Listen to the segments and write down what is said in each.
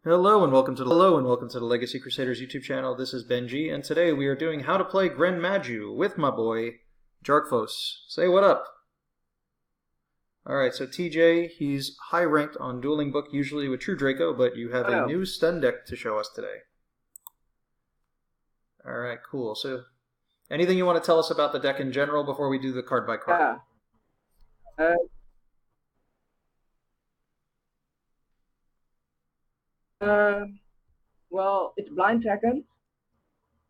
Hello and welcome to the Legacy Crusaders YouTube channel. This is Benji, and today we are doing how to play Gren Maju with my boy Jarkfos. Say what up. Alright, so TJ, he's high ranked on Dueling Book, usually with True Draco, but you have a new stun deck to show us today. Alright, cool. So, anything you want to tell us about the deck in general before we do the card by card? Well, it's blind second.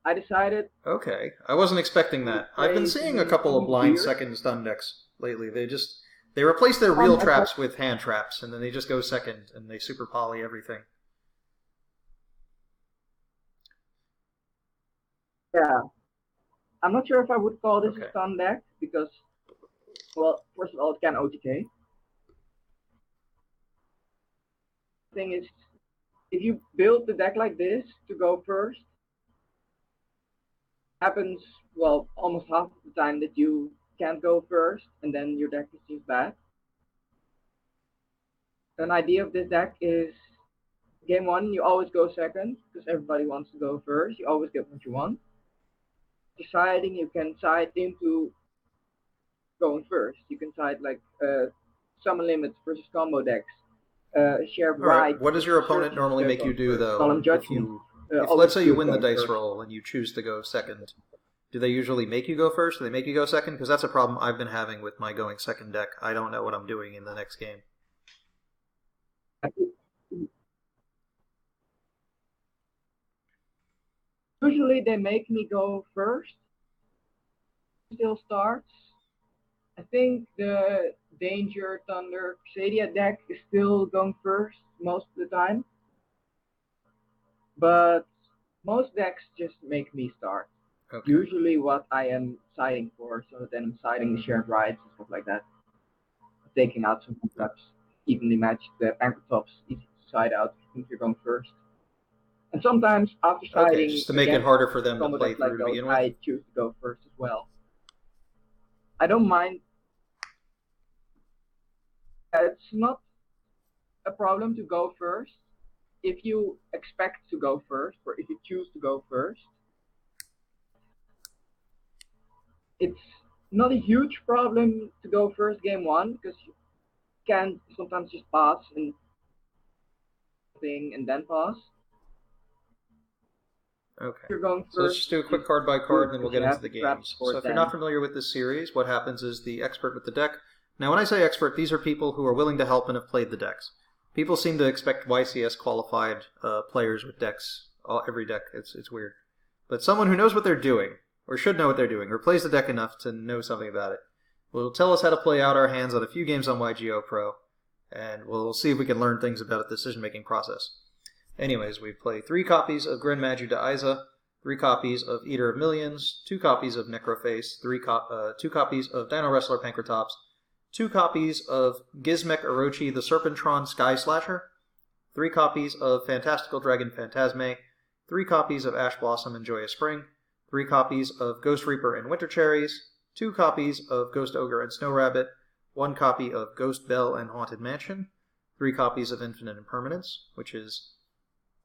I decided. Okay, I wasn't expecting that. I've been seeing a couple of blind second stun decks lately. They replace their real traps with hand traps, and then they just go second, and they super poly everything. Yeah. I'm not sure if I would call this a stun deck, because, well, first of all, it can OTK. The thing is, if you build the deck like this to go first, happens, well, almost half of the time that you can't go first, and then your deck seems bad. An idea of this deck is, game one, you always go second, because everybody wants to go first. You always get what you want. Deciding, you can side into going first. You can side like summon limits versus combo decks. Shared right. What does your opponent normally make you do, though? If let's say you win the dice roll and you choose to go second, do they usually make you go first? Do they make you go second? Because that's a problem I've been having with my going second deck. I don't know what I'm doing in the next game. Usually they make me go first. Still starts. I think the Danger Thunder Crusadia deck is still going first most of the time. But most decks just make me start. Okay. Usually what I am siding for, so then I'm siding the shared rights and stuff like that. Taking out some traps, evenly matched the anchor tops, easy to side out if you're going first. And sometimes after siding, just to make it harder for them to play through like to begin with, I choose to go first as well. I don't mind. It's not a problem to go first if you expect to go first, or if you choose to go first. It's not a huge problem to go first game one, because you can sometimes just pass and then pass. Okay, so let's just do a quick card by card, and then we'll get into the games. So if you're not familiar with this series, what happens is the expert with the deck. Now when I say expert, these are people who are willing to help and have played the decks. People seem to expect YCS qualified players with decks, every deck. It's weird. But someone who knows what they're doing, or should know what they're doing, or plays the deck enough to know something about it, will tell us how to play out our hands on a few games on YGO Pro, and we'll see if we can learn things about the decision-making process. Anyways, we play 3 copies of Gren Maju to Aiza, 3 copies of Eater of Millions, 2 copies of Necroface, 2 copies of Dino Wrestler Pankratops, 2 copies of Gizmek Orochi the Serpentron Sky Slasher, 3 copies of Fantastical Dragon Phantasme, 3 copies of Ash Blossom and Joyous Spring, 3 copies of Ghost Reaper and Winter Cherries, 2 copies of Ghost Ogre and Snow Rabbit, 1 copy of Ghost Bell and Haunted Mansion, 3 copies of Infinite Impermanence, which is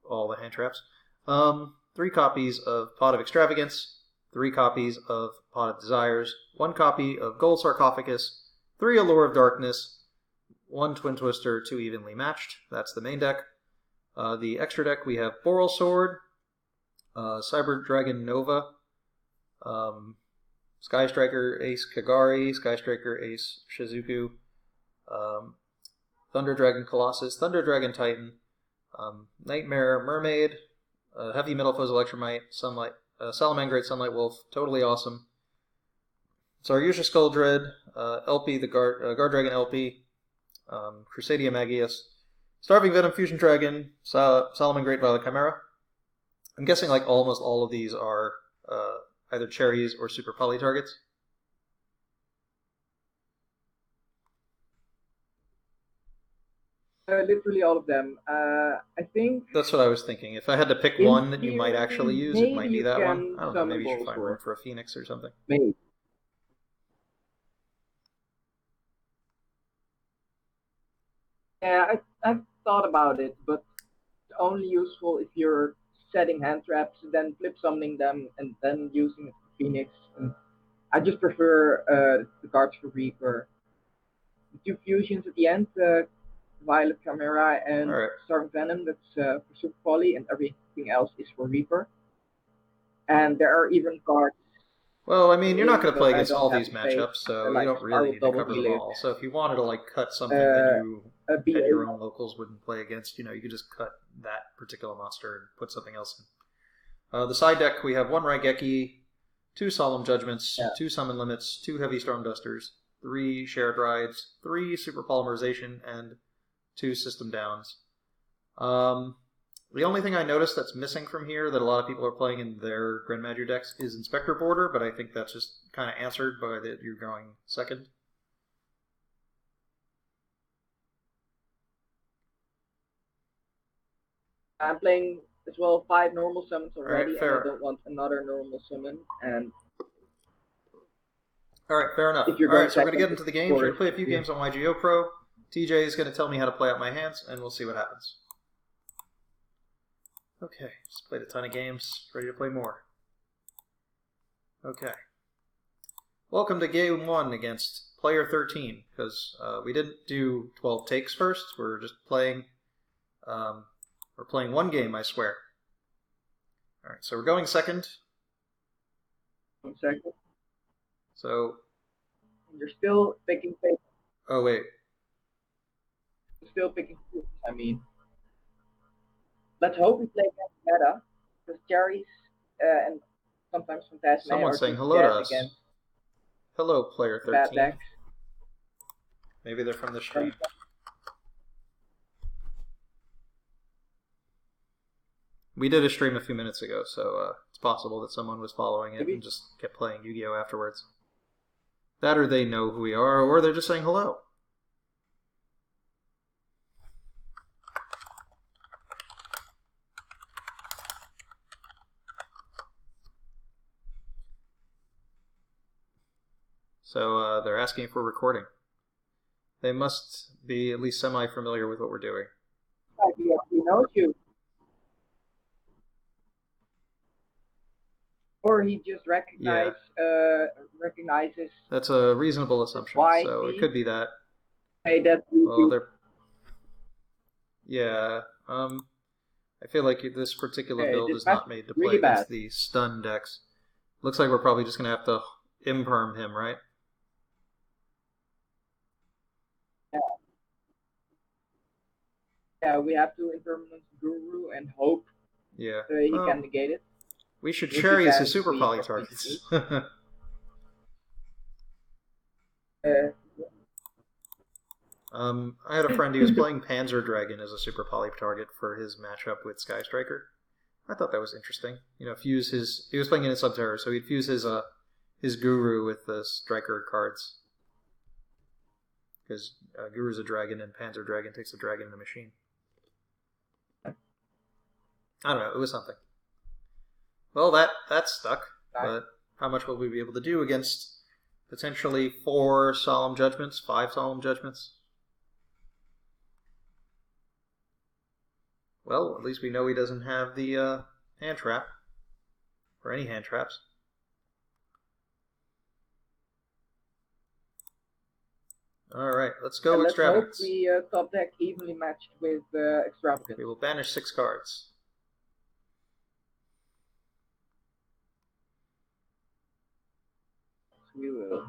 all the hand traps, 3 copies of Pot of Extravagance, 3 copies of Pot of Desires, 1 copy of Gold Sarcophagus, 3 Allure of Darkness, 1 Twin Twister, 2 Evenly Matched. That's the main deck. The extra deck, we have Boral Sword, Cyber Dragon Nova, Sky Striker Ace Kagari, Sky Striker Ace Shizuku, Thunder Dragon Colossus, Thunder Dragon Titan, Nightmare Mermaid, Heavy Metal Foes Electromite, Sunlight, Salamangrate Sunlight Wolf, totally awesome. Saryusha Skull Dread, LP, the Guard Dragon LP, Crusadia Magius, Starving Venom Fusion Dragon, Salamangrate Violet Chimera. I'm guessing like almost all of these are either cherries or super poly targets. Literally all of them. I think that's what I was thinking. If I had to pick one that you might actually use, it might be that one. I don't know. Maybe you should find room for a Phoenix or something. Maybe. Yeah, I've thought about it, but only useful if you're setting hand traps, then flip summoning them, and then using it for Phoenix. And I just prefer the cards for Reaper. The 2 fusions at the end, Violet Chimera and Storm Venom, that's for Super Poly, and everything else is for Reaper. And there are even cards. Well, I mean, you're not going to play against all these matchups, so you don't really need to cover them all. So if you wanted to cut something that you at your own locals wouldn't play against, you could just cut that particular monster and put something else in. The side deck, we have 1 Raigeki, 2 Solemn Judgments, 2 Summon Limits, 2 Heavy Storm Dusters, 3 Shared Rides, 3 Super Polymerization, and 2 System Downs. The only thing I noticed that's missing from here that a lot of people are playing in their Gren Maju decks is Inspector Border, but I think that's just kind of answered by that you're going second. I'm playing as well 5 normal summons already, and I don't want another normal summon. And Alright, fair enough. Alright, so we're going to get into the games. We're going to play a few games on YGO Pro. TJ is going to tell me how to play out my hands, and we'll see what happens. Okay, just played a ton of games, ready to play more. Okay. Welcome to Game 1 against Player 13, because we didn't do 12 takes first, we're just playing, we're playing 1 game, I swear. Alright, so we're going second. 1 second. So... You're still picking favorites. Oh, wait. You're still picking favorites, I mean. Let's hope we play against meta, because Cherries and sometimes Fantastic. Someone's saying hello to us. Hello, Player 13. Maybe they're from the stream. We did a stream a few minutes ago, so it's possible that someone was following it and just kept playing Yu-Gi-Oh! Afterwards. That or they know who we are, or they're just saying hello. So they're asking if we're recording. They must be at least semi-familiar with what we're doing. He knows you. Or he just recognizes. That's a reasonable assumption. So it could be that. Hey, that's well, they're. Yeah. I feel like this particular build is not made to play against the stun decks. Looks like we're probably just going to have to imperm him, right? Yeah, we have to impermanence Guru and hope he can negate it. We should cherry as his super poly targets. I had a friend who was playing Panzer Dragon as a super poly target for his matchup with Sky Striker. I thought that was interesting. Fuse his. He was playing in a Subterror, so he'd fuse his Guru with the Striker cards. Because Guru's a dragon and Panzer Dragon takes a dragon in a machine. I don't know, it was something. Well, that stuck, but how much will we be able to do against potentially 4 Solemn Judgments, 5 Solemn Judgments? Well, at least we know he doesn't have the hand trap, or any hand traps. Alright, let's go Extravagance. Let's hope we top deck evenly matched with Extravagance. We will banish 6 cards. We will.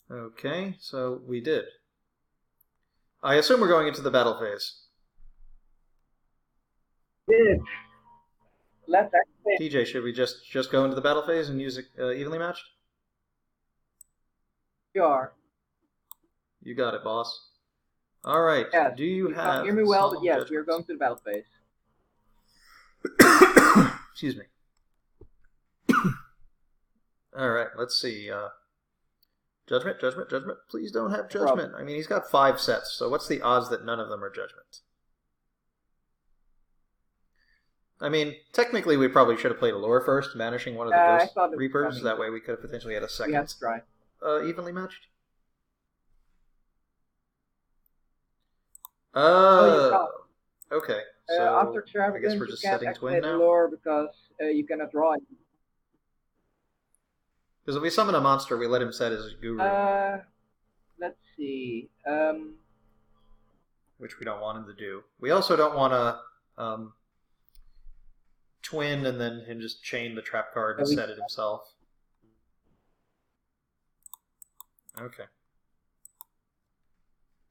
Okay, so we did. I assume we're going into the battle phase. Did. Let's activate. TJ, should we just go into the battle phase and use it evenly matched? We are. You got it, boss. All right. Yes. Do you have? Hear me well, but yes, we are going to the battle phase. Excuse me. All right. Let's see. Judgment. Please don't have Judgment. I mean, he's got 5 sets, so what's the odds that none of them are Judgment? I mean, technically, we probably should have played Allure first, banishing one of the Ghost Reapers. That way, we could have potentially had a second. We have to try. Evenly matched. Oh, okay. So after I guess extravagance, we're you just can't setting twin activate the now. lure because you cannot draw it. Because if we summon a monster, we let him set his guru. Let's see. Which we don't want him to do. We also don't want to twin and then him just chain the trap card and set it himself. Okay.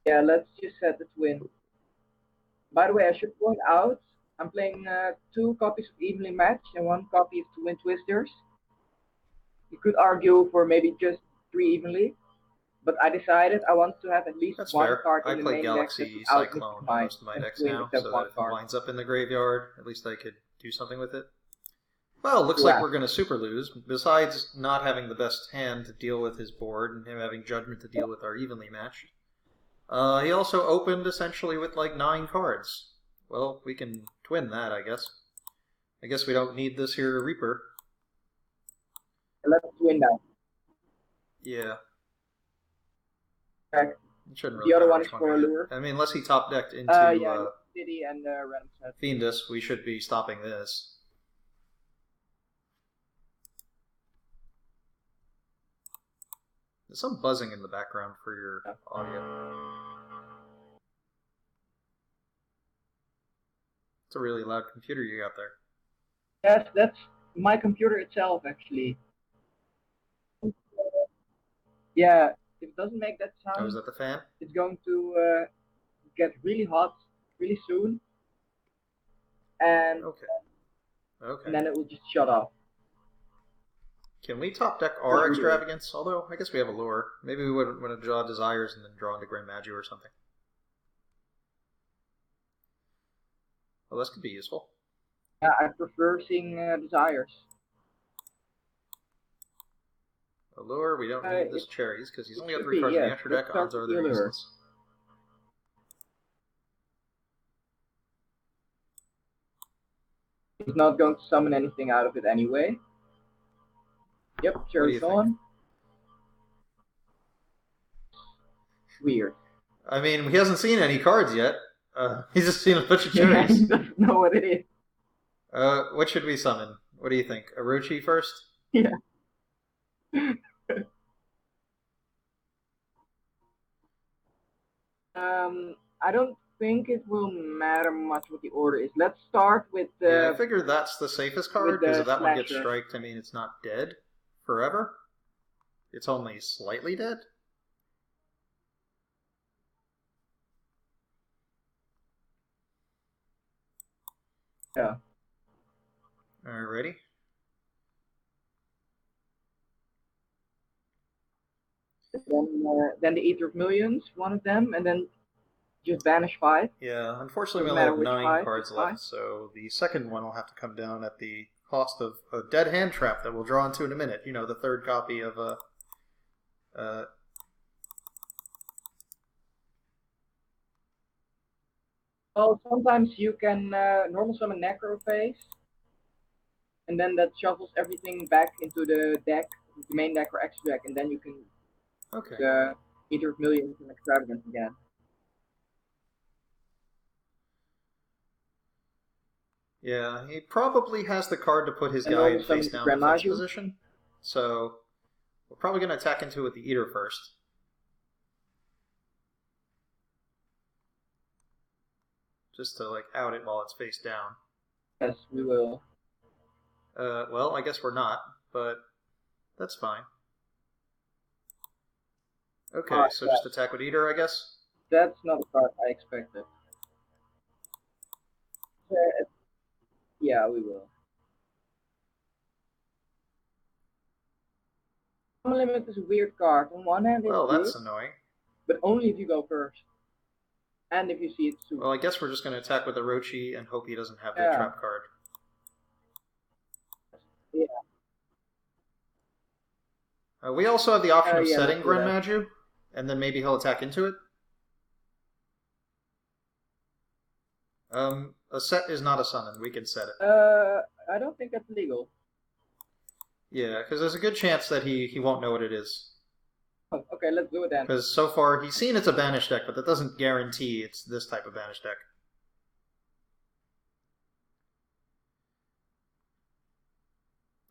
Yeah, let's just set the twin. By the way, I should point out, I'm playing 2 copies of Evenly Matched and 1 copy of Twin Twisters. You could argue for maybe just 3 evenly, but I decided I want to have at least That's 1 fair. card I in the play main Galaxy deck that's Cyclone out most of my decks twin now, except so 1 that if it card. winds up in the graveyard, at least I could do something with it. Well, looks like we're going to super lose. Besides not having the best hand to deal with his board and him having judgment to deal with our evenly matched, he also opened essentially with like 9 cards. Well, we can twin that, I guess. I guess we don't need this here Reaper. Let's twin that. Yeah. Okay. Shouldn't really the other matter one which is one for we hit. lure. I mean, unless he top decked into City and random set. Fiendus, we should be stopping this. There's some buzzing in the background for your audio. It's a really loud computer you got there. Yes, that's my computer itself, actually. Yeah, if it doesn't make that sound... Oh, is that the fan? It's going to get really hot really soon. And, and then it will just shut off. Can we top deck our extravagance? Although, I guess we have a lure. Maybe we would want to draw Desires and then draw into Gren Maju or something. Well, this could be useful. Yeah, I prefer seeing Desires. A lure, we don't need this Cherries, because he's only got 3 cards in the extra deck. Odds are they're useless. He's not going to summon anything out of it anyway. Yep, Cherry's on. Weird. I mean, he hasn't seen any cards yet. He's just seen a bunch of cherries. He doesn't know what it is. What should we summon? What do you think? Orochi first? Yeah. I don't think it will matter much what the order is. Let's start with the... Yeah, I figure that's the safest card, because if that one gets striked, I mean, it's not dead forever. It's only slightly dead. Yeah. Alrighty. Then the Eater of Millions, one of them, and then just banish 5. Yeah, unfortunately we only have 9 cards left, so the second one will have to come down at the cost of a dead hand trap that we'll draw into in a minute. You know, the 3rd copy of Well, sometimes you can normal summon Necrophase, and then that shuffles everything back into the deck, the main deck or extra deck, and then you can Eater of Millions and Extravagance again. Yeah, he probably has the card to put his guy in face down defense position, so we're probably going to attack into it with the Eater first. Just to, like, out it while it's face down. Yes, we will. Well, I guess we're not, but that's fine. Okay, so just attack with Eater, I guess? That's not the card I expected. Yeah, we will. Summon Limit is a weird card. On one hand, it's that's annoying. But only if you go first. And if you see it soon. Well, I guess we're just going to attack with Orochi and hope he doesn't have the trap card. Yeah. We also have the option of setting Gren Maju, and then maybe he'll attack into it. A set is not a summon. We can set it. I don't think that's legal. Yeah, because there's a good chance that he won't know what it is. Oh, okay, let's do it then. Because so far he's seen it's a banished deck, but that doesn't guarantee it's this type of banished deck.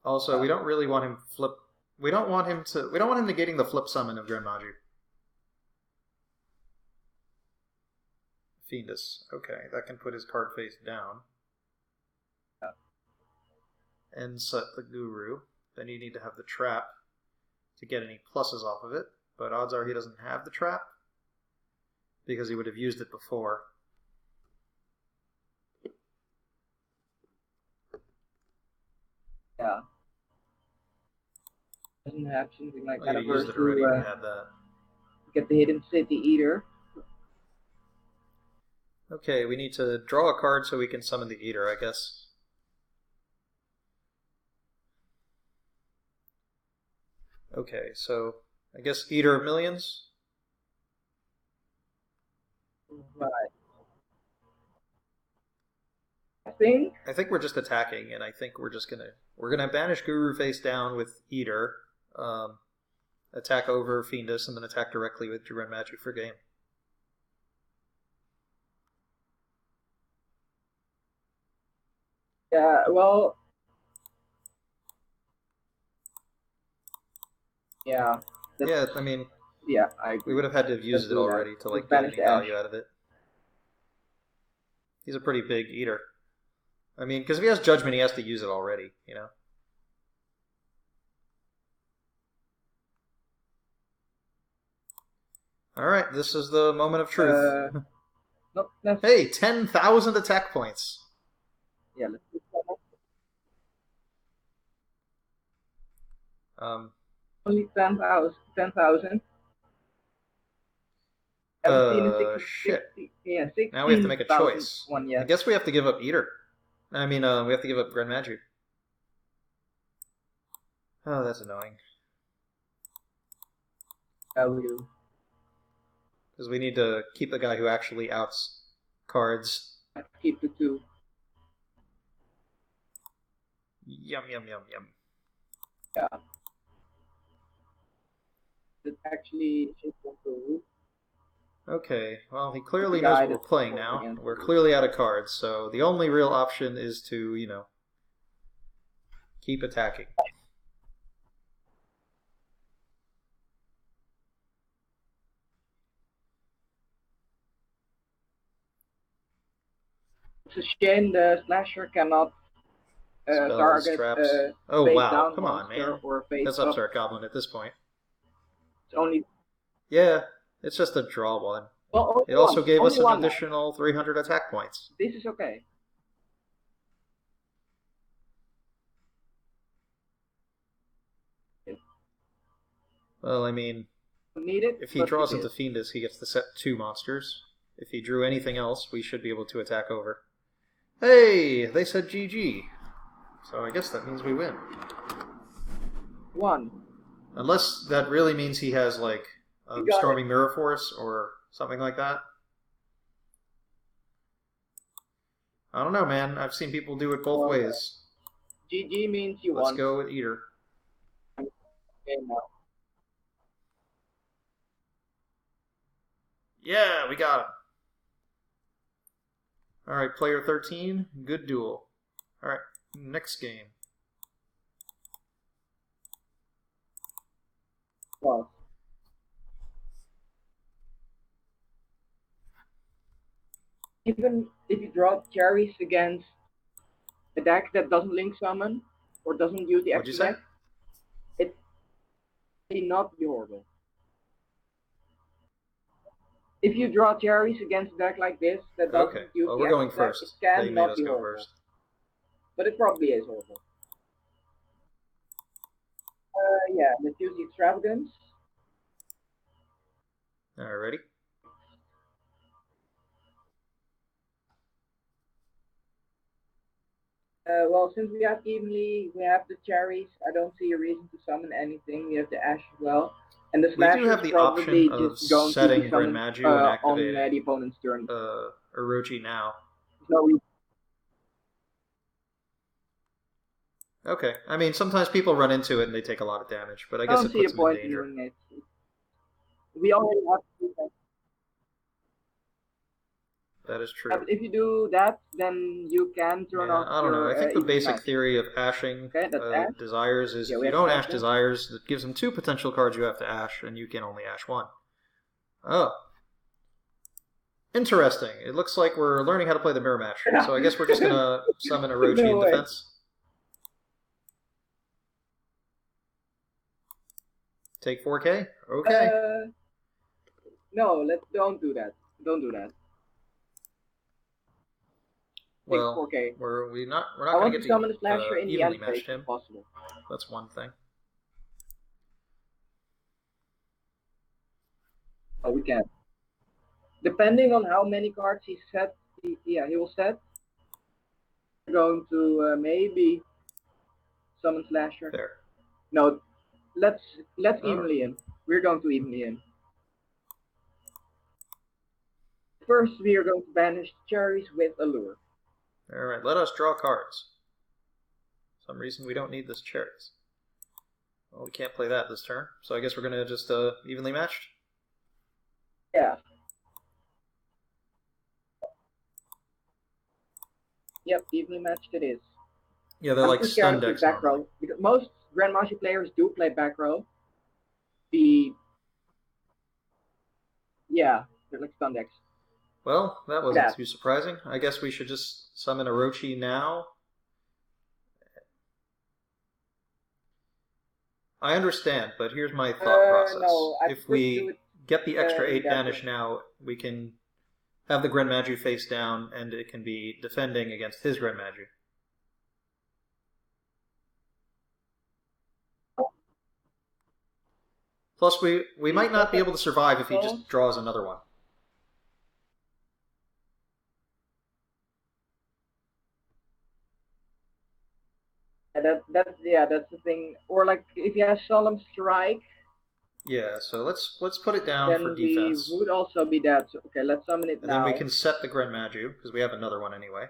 Also, we don't really want him flip. We don't want him negating the flip summon of Gren Maju. Fiendus. Okay, that can put his card face down. And set the Guru. Then you need to have the trap to get any pluses off of it. But odds are he doesn't have the trap because he would have used it before. Yeah. Doesn't have something like that. You used it already. We had that. Get the Hidden City Eater. Okay, we need to draw a card so we can summon the Eater, I guess. Okay, so I guess Eater of Millions? Right. I think we're just attacking, and I think we're just gonna banish Guru face down with Eater, attack over Fiendus, and then attack directly with Gren Maju for game. Yeah, well, yeah. Yeah, I mean, yeah, I agree. We would have had to have used it already to like get any value out of it. He's a pretty big Eater. I mean, because if he has Judgment, he has to use it already, you know? Alright, this is the moment of truth. No, hey, 10,000 attack points. Yeah, let's do that. Only 10,000. Shit. 60, yeah, 16, now we have to make a choice. Yes. I guess we have to give up Eater. I mean, we have to give up Gren Maju. Oh, that's annoying. Because we need to keep the guy who actually outs cards. Keep the 2. Yum, yum, yum, yum. Yeah. It actually is improved. Okay, well, he clearly knows what we're playing now. We're clearly out of cards, so the only real option is to, you know, keep attacking. It's a shame the slasher cannot target traps. Oh, wow, come on, man. Or that's Upstart Goblin at this point. It's only... Yeah, it's just a draw one. Well, it also gave us an additional 300 attack points. This is okay. Well, I mean, if he draws into Fiendus, he gets to set 2 monsters. If he drew anything else, we should be able to attack over. Hey, they said GG. So I guess that means we win. 1. Unless that really means he has, like, Storming Mirror Force or something like that. I don't know, man. I've seen people do it both ways. GG means you won. Let's go with Eater. Okay, now. Yeah, we got him. Alright, player 13. Good duel. Alright, next game. Wow. Even if you draw cherries against a deck that doesn't link summon or doesn't use the extra deck, it may not be horrible. If you draw cherries against a deck like this that doesn't use the we're going extra first. deck, it they cannot made us be go horrible. First. But it probably is horrible. Yeah, let's use the extravagance. Alright, ready? Well, since we have evenly, we have the cherries. I don't see a reason to summon anything. We have the ash as well, and the slash we do have the option of setting Gren Maju and activating on the opponent's turn. Orochi now. No. Okay, I mean sometimes people run into it and they take a lot of damage, but I guess it puts them in danger. we already have to do that. That is true. But if you do that, then you can turn off I don't know. your I think the evening basic match. theory of ashing Ash. desires is if we you have don't ash Ashen. desires, it gives them 2 potential cards you have to ash, and you can only ash 1. Oh. Interesting. It looks like we're learning how to play the mirror match. So I guess we're just going to summon Orochi in defense. Take 4K? Okay. No, don't do that. Don't do that. Well, 4K. we're not going to get summon a slasher in the end match him. if possible. That's one thing. Oh, we can. Depending on how many cards he set, he will set. We're going to maybe summon slasher. There. No, let's evenly in. We're going to evenly in. First, we are going to banish cherries with a lure. All right, let us draw cards. For some reason we don't need this cherries. Well, we can't play that this turn, so I guess we're going to just evenly matched? Yeah. Yep, evenly matched it is. Yeah, they're like stun decks. Back row, because most Gren Maju players do play back row. Yeah, they're like stun decks. Well, that wasn't too surprising. I guess we should just summon Orochi now. I understand, but here's my thought process. No, if we get the extra 8 banish now, we can have the Gren Maju face down, and it can be defending against his Gren Maju. Plus, we might not be able to survive if he just draws another one. That's the thing. Or like if he has Solemn Strike. Yeah, so let's put it down for defense. Then we would also be dead. So, okay, let's summon it now. And then we can set the Gren Maju because we have another one anyway.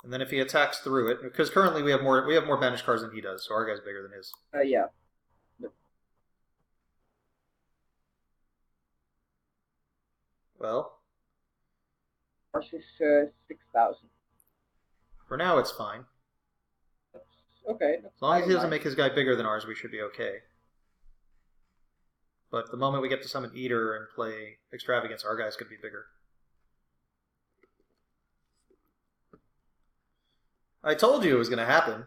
And then if he attacks through it, because currently we have more banished cards than he does, so our guy's bigger than his. Yeah. Well, ours is 6,000. For now, it's fine. Okay. As long as he doesn't make his guy bigger than ours, we should be okay. But the moment we get to summon Eater and play Extravagance, our guys could be bigger. I told you it was going to happen.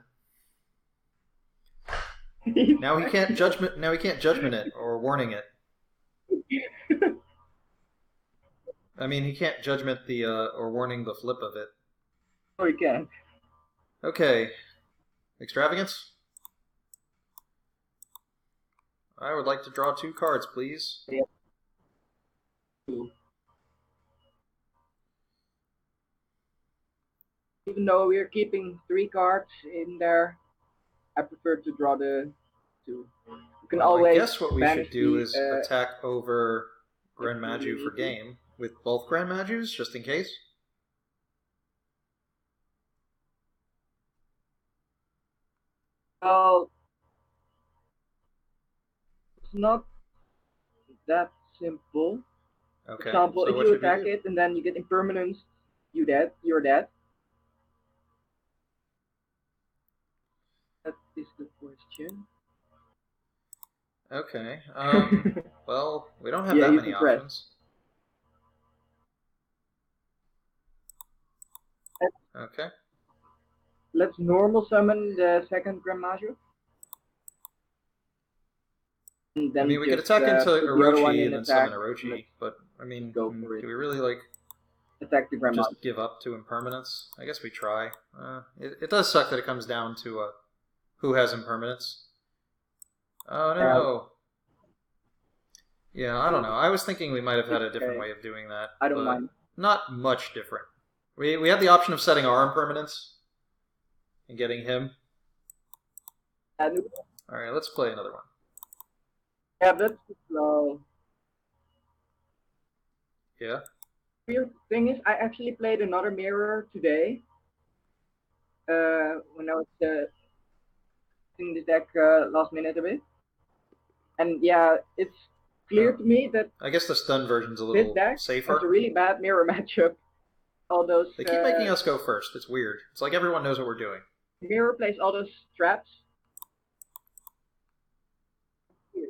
Now he can't judgment. Now he can't judgment it or warning it. I mean, he can't judgment the or warning the flip of it. Oh, he can. Okay, Extravagance. I would like to draw 2 cards, please. Yeah. Even though we're keeping 3 cards in there, I prefer to draw the 2. You can always. I guess what we should do is attack over Gren Maju for game with both Gren Majus, just in case. Well, it's not that simple. Okay. For example, so if you attack it and then you get impermanence, you're dead. That is the question. Okay. Well, we don't have that many options. Okay. Let's normal summon the second Gren Maju. I mean, we could attack into Orochi and then summon Orochi, but I mean, do we really attack the Gren Maju? Just give up to impermanence? I guess we try. It does suck that it comes down to who has impermanence. Oh no. Yeah, I don't know. I was thinking we might have had a different way of doing that. I don't mind. Not much different. We had the option of setting our impermanence and getting him. Alright, let's play another one. Yeah, that's slow. Yeah? The thing is, I actually played another mirror today. When I was in the deck last minute a bit. And yeah, it's clear to me that I guess the stun version's a this little deck safer. has a really bad mirror matchup. All those they keep making us go first. It's weird. It's like everyone knows what we're doing. Mirror plays all those traps. Here.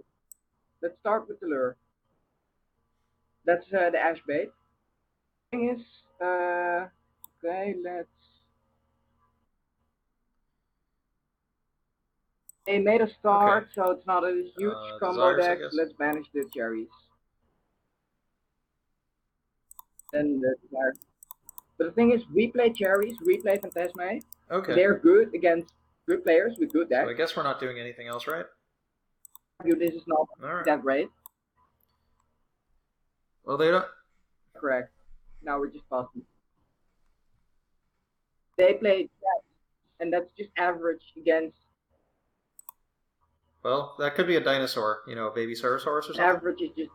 Let's start with the lure. That's the ash bait. Thing is, okay, let's. They made a start, Okay. so it's not a huge combo desires, deck. So let's banish the cherries. Then the desires. But the thing is, we play cherries, we play Phantasme. Okay. They're good against good players with good decks. So I guess we're not doing anything else, right? This is not that great. Well, they don't. Correct. Now we're just passing. They play that, and that's just average against. Well, that could be a dinosaur, you know, a baby Ceratosaurus or something. Average is just.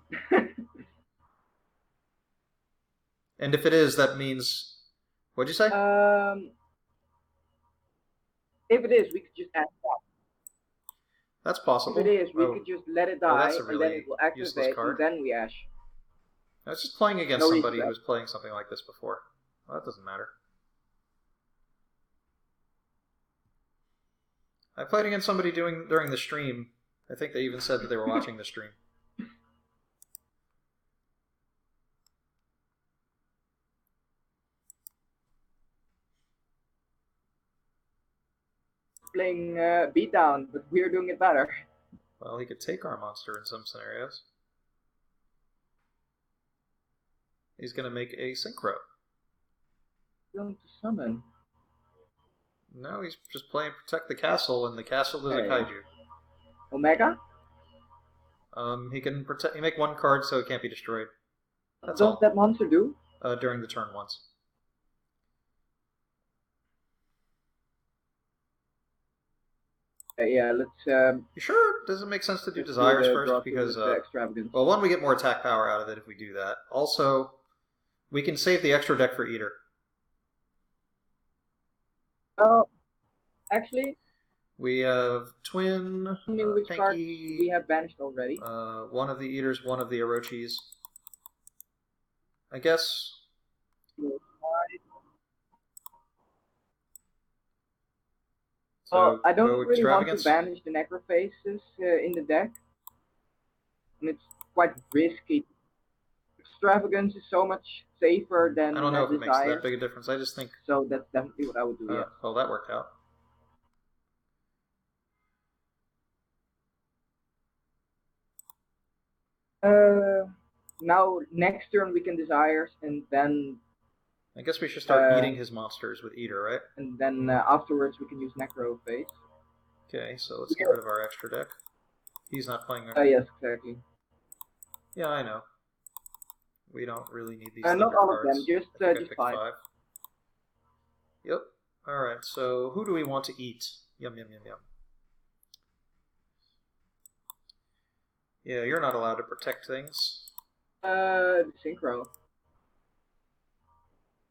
And if it is, that means. What'd you say? If it is, we could just add that. That's possible. If it is, we could just let it die, that's a really and then it will activate, and then we ash. I was just playing against somebody who was playing something like this before. Well, that doesn't matter. I played against somebody during the stream. I think they even said that they were watching the stream. Playing beatdown, but we're doing it better. Well, he could take our monster in some scenarios. He's going to make a synchro. Going to summon. No, he's just playing Protect the Castle, and the castle is a kaiju. Omega? He can protect. He make one card so it can't be destroyed. That's all. What does that monster do? During the turn once. Yeah, let's. You sure? Does it make sense to do desires first? Because well, one, we get more attack power out of it if we do that. Also, we can save the extra deck for Eater. Oh, actually, we have Twin, Pinky, we have banished already. One of the Eaters, one of the Orochis. I guess. So I don't really want to banish the Necrophases in the deck. And it's quite risky. Extravagance is so much safer than I don't know if it makes Desire. that big a difference. I just think... So that's definitely what I would do, yeah. Well, that worked out. Now, next turn we can Desires, and then... I guess we should start eating his monsters with Eater, right? And then afterwards we can use Necrophase. Okay, so let's get rid of our extra deck. He's not playing... yes, exactly. Yeah, I know. We don't really need these not all cards. Of them, just 5. Yep. Alright, so who do we want to eat? Yum, yum, yum, yum. Yeah, you're not allowed to protect things. Synchro.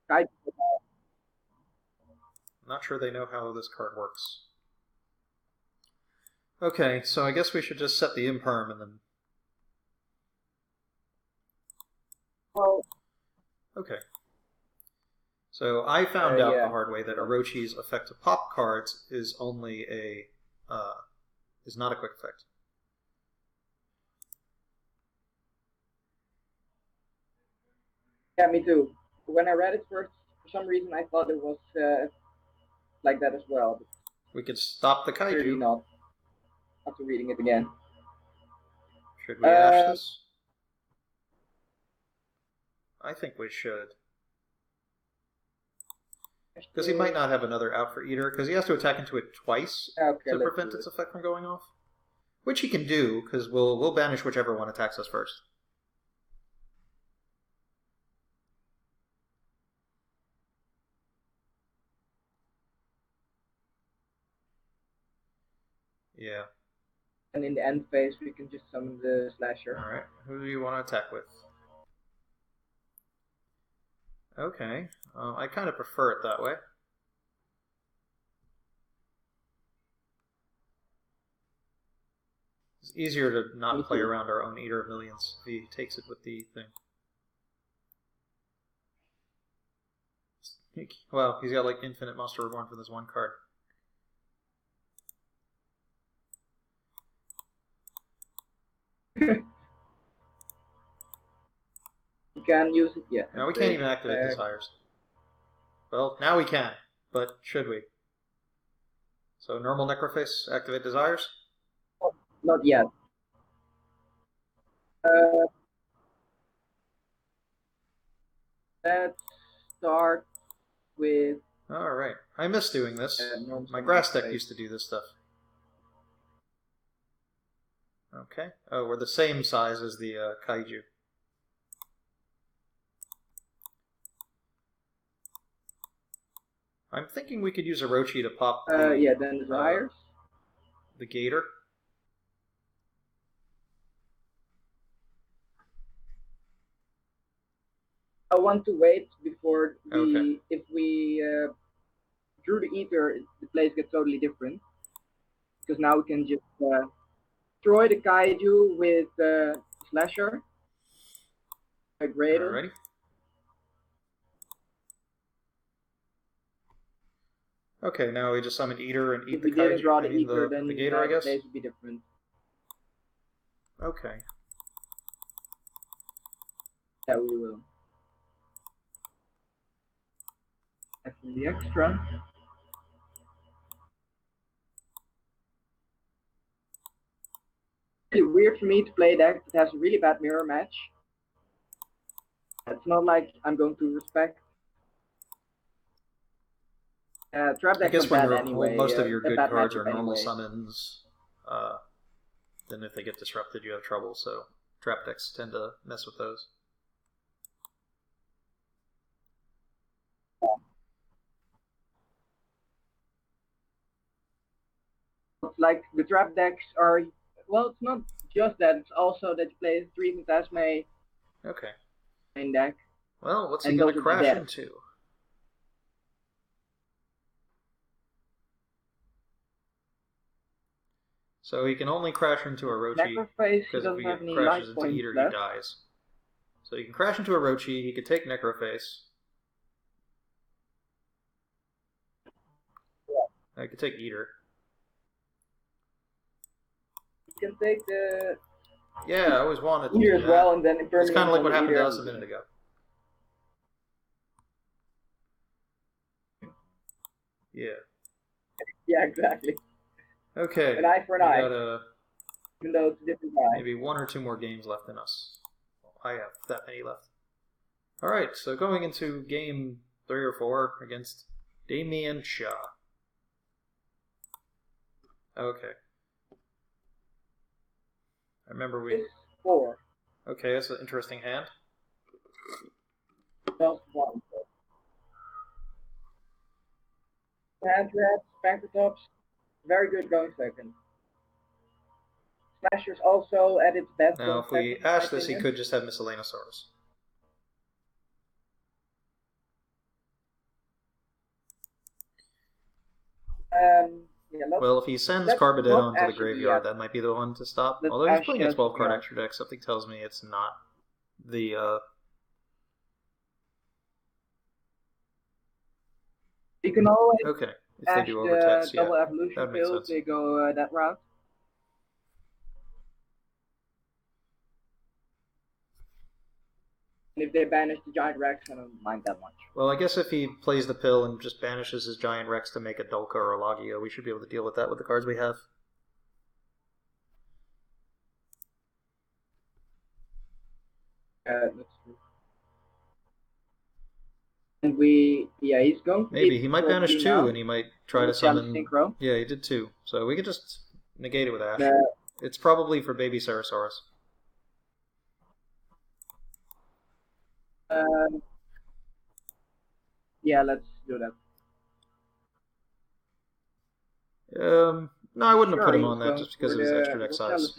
I'm not sure they know how this card works. Okay, so I guess we should just set the imperm and then... Well... Okay. So I found out the hard way that Orochi's effect to pop cards is only a... is not a quick effect. Yeah, me too. When I read it first, for some reason I thought it was like that as well. But we could stop the kaiju. Clearly not. After reading it again. Should we ash this? I think we should. Because he might not have another out for Eater, because he has to attack into it twice to prevent its effect from going off. Which he can do, because we'll banish whichever one attacks us first. Yeah. And in the end phase, we can just summon the Slasher. Alright, who do you want to attack with? Okay, I kind of prefer it that way. easier to not play around our own Eater of Millions if he takes it with the thing. Wow, he's got like infinite Monster Reborn for this one card. You can't use it yet. Now we can't even activate Desires. Well, now we can, but should we? So normal Necroface, activate Desires? Not yet. Let's start with... Alright, I miss doing this. My grass deck used to do this stuff. Okay. Oh, we're the same size as the Kaiju. I'm thinking we could use Orochi to pop the... yeah, then Desires. The Gator. I want to wait before we... If we drew the Eater, the place gets totally different. Because now we can just destroy the Kaiju with Slasher. Greater. Alrighty. Okay, now we just summon Eater and eat the Kaiju. If we didn't draw the Eater, then the Gator, I guess? the place would be different. Okay. Yeah, we will. After the extra. It's really weird for me to play a deck that has a really bad mirror match. It's not like I'm going to respect. Trap deck I guess when anyway, most of your good cards are normal anyway. summons, then if they get disrupted, you have trouble. So trap decks tend to mess with those. It's like the trap decks are, well, it's not just that. It's also that you play 3 Phantasme. Okay. Main deck. Well, what's he going to crash into? So he can only crash into Orochi, because if he crashes into Eater, he dies. So he can crash into Orochi, he could take Necroface. Yeah. I could take Eater. You can take the... Yeah, I always wanted to Eater do as well, and then it's kind of like what happened to us a minute ago. Yeah. Yeah, exactly. Okay. An eye for an eye. Got even though it's a different guy. Maybe 1 or 2 more games left in us. I have that many left. Alright, so going into game 3 or 4 against Damien Shah. Okay. I remember we... It's 4. Okay, that's an interesting hand. Just 1. Hand traps, banker tops, very good going second. Slasher's also at its best. Now, if we ash this, he could just have Miscellaneosaurus. Yeah, well, if he sends Carbodell into the graveyard, that might be the one to stop. Although he's playing a 12-card extra deck, something tells me it's not the... You can always okay, if they do overtext, yeah, double evolution build, they go that route. And if they banish the Giant Rex, I don't mind that much. Well, I guess if he plays the pill and just banishes his Giant Rex to make a Dolka or a Lagio, we should be able to deal with that with the cards we have. That's true. And he's going to... Maybe, he might banish 2 and he might try to summon... Synchro. Yeah, he did 2. So we could just negate it with Ash. It's probably for Baby Ceratosaurus. Yeah, let's do that. No, I wouldn't have put him on that just because of his extra deck size.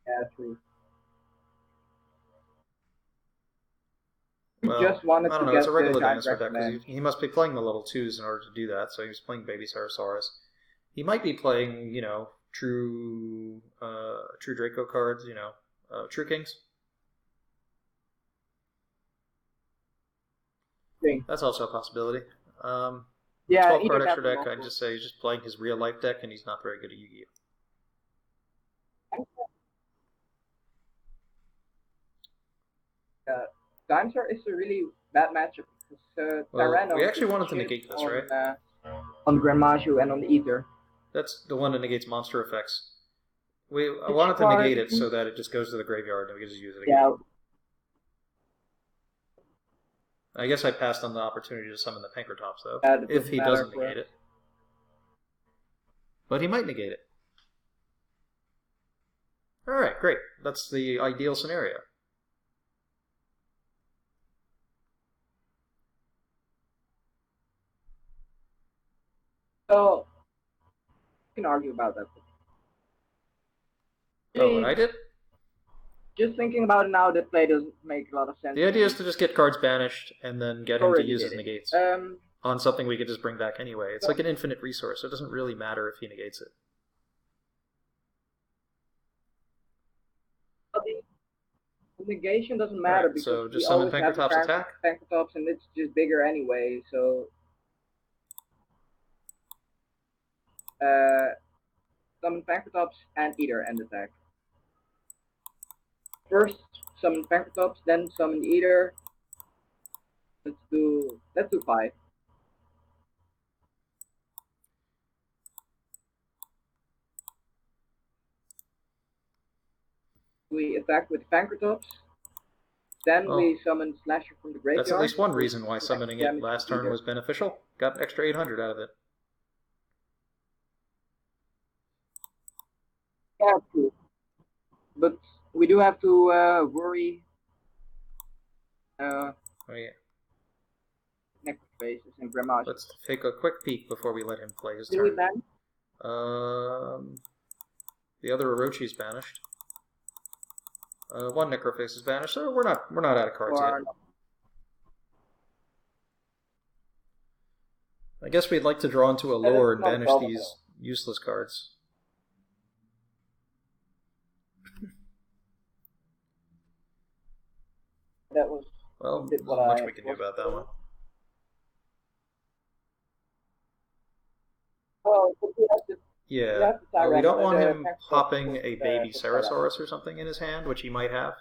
Yeah, true. Well, just wanted I don't to know. get It's a regular the dinosaur giant deck man. because he must be playing the level 2s in order to do that. So he was playing Baby Ceratosaurus. He might be playing, you know, true Draco cards. You know, True Kings. That's also a possibility. Yeah, 12 either card that extra or deck. multiple. I'd just say he's just playing his real life deck, and he's not very good at Yu-Gi-Oh. Dinosaur is a really bad matchup because Well, Tyranno we actually just wanted to shits negate this, right? on Gren Maju and on the Ether. That's the one that negates monster effects. I Which wanted to card? negate it so that it just goes to the graveyard and we can just use it again. Yeah, I guess I passed on the opportunity to summon the Pankratops, though, that if he doesn't for negate it. But he might negate it. Alright, great. That's the ideal scenario. So, you can argue about that. Oh, what I did? Just thinking about it now, that play doesn't make a lot of sense. The idea is to just get cards banished and then get him to use his negates on something we could just bring back anyway. It's like an infinite resource, so it doesn't really matter if he negates it. The negation doesn't matter because so just we summon always have the Pankratops attack. Pankratops and it's just bigger anyway, so summon Pankratops and Eater and attack. First summon Pankratops, then summon Eater. Let's do 5. We attack with Pankratops. Then we summon Slasher from the graveyard. That's at least one reason why summoning it last turn was beneficial. Got an extra 800 out of it. Yeah, true. But we do have to worry. Oh yeah. Necrofaces and Gren Maju. Let's take a quick peek before we let him play his Did turn. we ban? The other Orochi's banished. One Necroface is banished, so we're not out of cards yet. I guess we'd like to draw into a lore and banish these useless cards. That was well, not much we can do about that one. Well, we have to, yeah, we don't want him popping a baby Ceratosaurus or something in his hand, which he might have.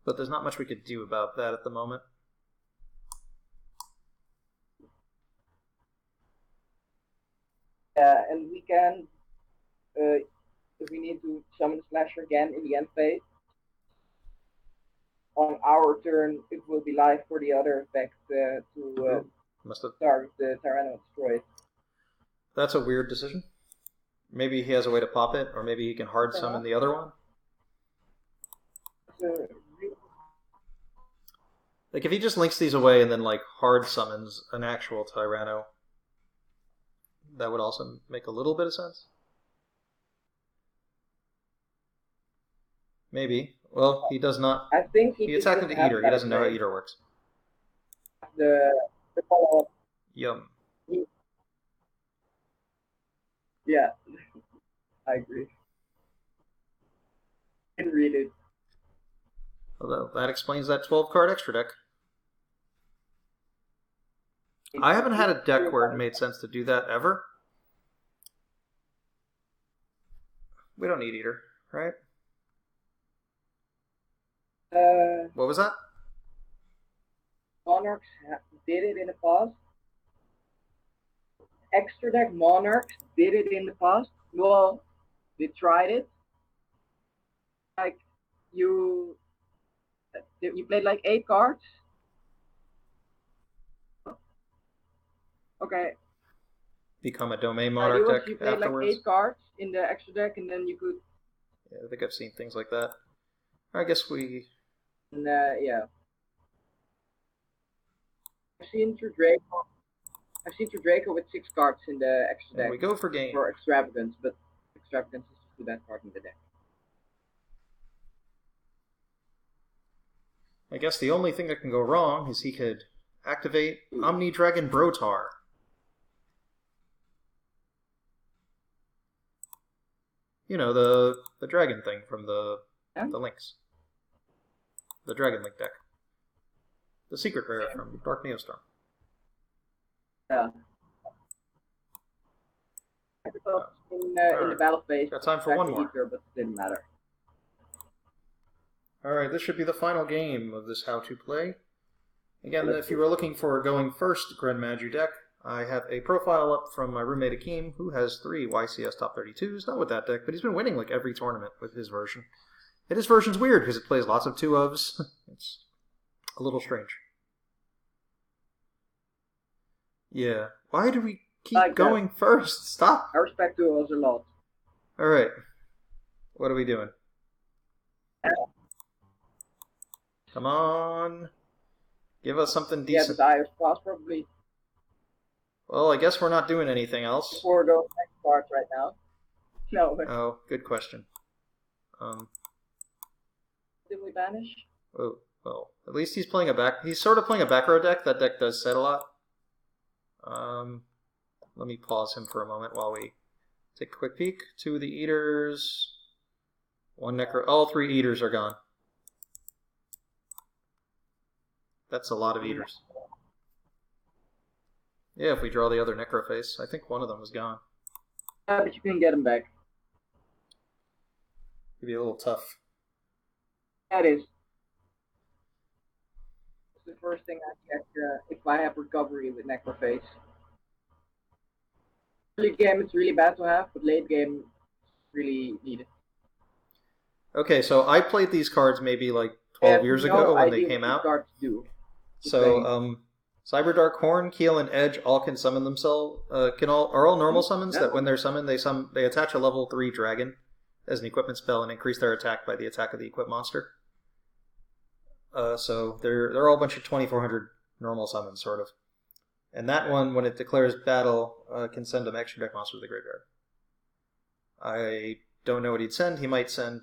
But there's not much we could do about that at the moment. Yeah, and we can, if we need to summon Slasher again in the end phase, on our turn it will be live for the other effect to target the Tyranno destroyed. That's a weird decision. Maybe he has a way to pop it, or maybe he can hard summon the other one. Like if he just links these away and then like hard summons an actual Tyranno, that would also make a little bit of sense. Maybe. Well, he does not. I think he attacked into Eater. He doesn't know how Eater works. The follow-up. Yum. Yeah, I agree. I can read it. Although that explains that 12-card extra deck. I haven't had a deck where it made sense to do that ever. We don't need Eater, right? What was that? Monarchs did it in the past. Extra deck Monarchs did it in the past. Well, they tried it. Like you played like 8 cards. Okay. Become a domain Monarch deck you played afterwards. Like 8 cards in the extra deck, and then you could. Yeah, I think I've seen things like that. I guess we. And, yeah. I've seen through Draco with 6 cards in the extra deck. And we go for game. For Extravagance, but Extravagance is the best card in the deck. I guess the only thing that can go wrong is he could activate Omni Dragon Brotar. You know, the dragon thing from the Lynx. The Dragon Link deck. The secret rare from Dark Neostorm. Yeah. In the battle phase, got time for one more. Ether, but it didn't matter. Alright, this should be the final game of this how to play. Again, if you were looking for a going first Gren Maju deck, I have a profile up from my roommate Akeem, who has 3 YCS top 32s, not with that deck, but he's been winning like every tournament with his version. And his version's weird because it plays lots of 2-ofs. It's a little strange. Yeah. Why do we keep going first? Stop! I respect 2-ofs a lot. Alright. What are we doing? Come on. Give us something decent. Yeah, the Ios probably. Well, I guess we're not doing anything else. Before those next cards right now. No. Oh, good question. Did we banish? Oh, well, at least he's playing he's sort of playing a back row deck. That deck does set a lot. Let me pause him for a moment while we take a quick peek. 2 of the Eaters. 1 Necro. All 3 Eaters are gone. That's a lot of Eaters. Yeah, if we draw the other Necroface, I think one of them was gone. Yeah, but you can get him back. It'd be a little tough. That is. It's the first thing I check if I have recovery with Necroface. Early game it's really bad to have, but late game it's really needed. Okay, so I played these cards maybe like 12 years ago when they came out. So, Cyberdark Horn, Keel, and Edge all can summon themselves. Are all normal summons that when they're summoned, they attach a level 3 dragon as an equipment spell and increase their attack by the attack of the equip monster. So they're all a bunch of 2400 normal summons, sort of. And that one, when it declares battle, can send an extra deck monster to the graveyard. I don't know what he'd send. He might send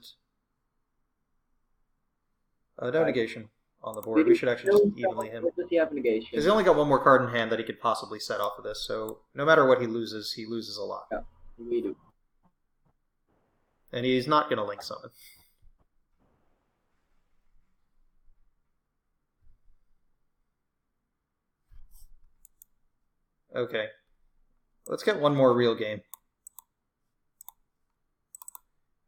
no negation on the board. We should actually just evenly him. Does he have negation? Because he only got 1 more card in hand that he could possibly set off of this, so no matter what he loses a lot. Yeah, we do. And he's not going to link summon. Okay. Let's get 1 more real game.